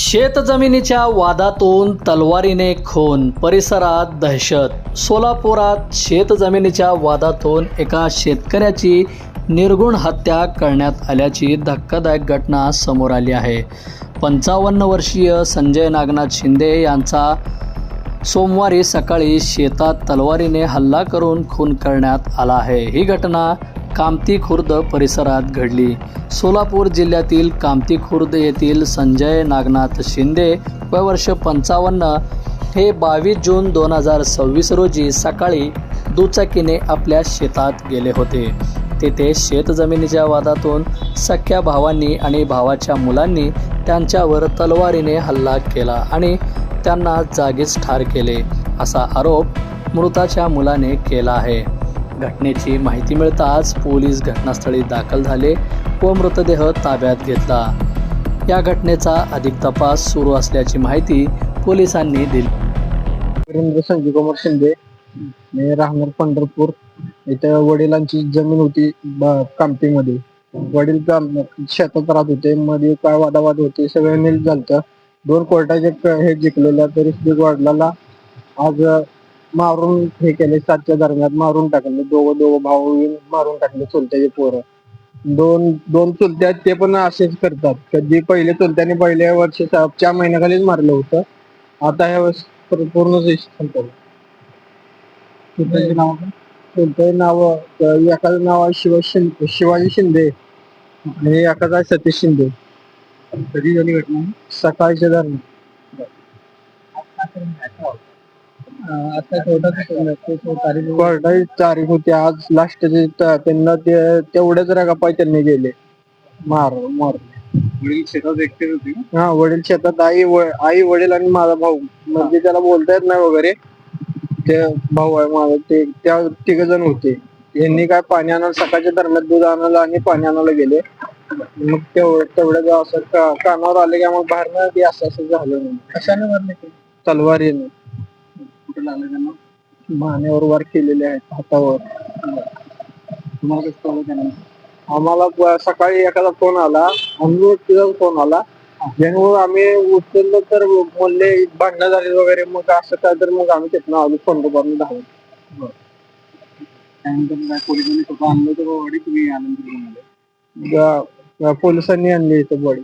शेतजमिनीच्या वादातून तलवारीने खून, परिसरात दहशत. सोलापुरात शेतजमिनीच्या वादातून एका शेतकऱ्याची निर्घृण हत्या करण्यात आल्याची धक्कादायक घटना समोर आली आहे. 55 वर्षीय संजय नागनाथ शिंदे यांचा सोमवारी सकाळी शेतात तलवारीने हल्ला करून खून करण्यात आला आहे. ही घटना कामती खुर्द परिसरात घडली. सोलापूर जिल्ह्यातील कामती खुर्द येथील संजय नागनाथ शिंदे वय वर्ष 55 हे 22 जून 2026 रोजी सकाळी दुचाकीने आपल्या शेतात गेले होते. तेथे शेतजमिनीच्या वादातून सख्या भावांनी आणि भावाच्या मुलांनी त्यांच्यावर तलवारीने हल्ला केला आणि त्यांना जागीच ठार केले, असा आरोप मृताच्या मुलाने केला आहे. घटनेची माहिती मिळताच पोलीस घटनास्थळी दाखल झाले व मृतदेह ताब्यात घेतला. या घटनेचा अधिक तपास सुरू असल्याची माहिती पोलिसांनी दिली. संजय कुमार शिंदे, मी राहणार पंढरपूर. इथे वडिलांची जमीन होती कामतीमध्ये. वडील शेतात राहत होते. मध्ये काय वादावाद होते, सगळे नील झालतं. 2 कोर्टाचे हे जिंकलेल्या तरी वडिलाला आज मारून हे केले. 7च्या दरम्यान मारून टाकले. दोघं भाऊ मारून टाकले. चुलत्याचे पोरं दोन चुलत्या, ते पण असेच करतात. कधी पहिले चुलत्याने पहिल्या वर्षी 4 महिन्याखालीच मारलं होतं. आता ह्या वेळेस पूर्ण चुलत्याचे नाव एकाचं नाव आहे शिवाजी शिंदे आणि एकाचा आहे सतीश शिंदे. कधी झाली घटना? सकाळच्या दरम्यान. कोर्टाची तारीख होती आज लास्टची. त्यांना तेवढ्याच रगापाय त्यांनी गेले मारून. वडील शेतात एकटे होते. हा, वडील शेतात. आई वडील आणि माझा भाऊ, म्हणजे त्याला बोलता येत नाही वगैरे. ते भाऊ आहे माझा, ते त्या 3 जण होते. यांनी काय पाणी आणायला सकाळच्या दरम्यान दूध आणायला आणि पाणी आणायला गेले. मग तेवढ्याच असं कानावर आले की मग बाहेरनं ते असं झालं. कशाने मारले ते? तलवारीने. कुठे लागले त्यांना? मानेवर वार केलेले आहेत, हातावर. तुम्हाला कसं कळलं त्यानंतर? आम्हाला सकाळी एखादा फोन आला, तिचा फोन आला. ज्यामुळे आम्ही उचललं तर बोलले भांडणं झाली वगैरे. मग असं काय, तर मग आम्ही तिथनं आलो पंढरपूरला धावून. त्यानंतर काय पोलिसांनी स्वतः आणलं तर बॉडी तुम्ही आनंद? पोलिसांनी आणली इथं बॉडी.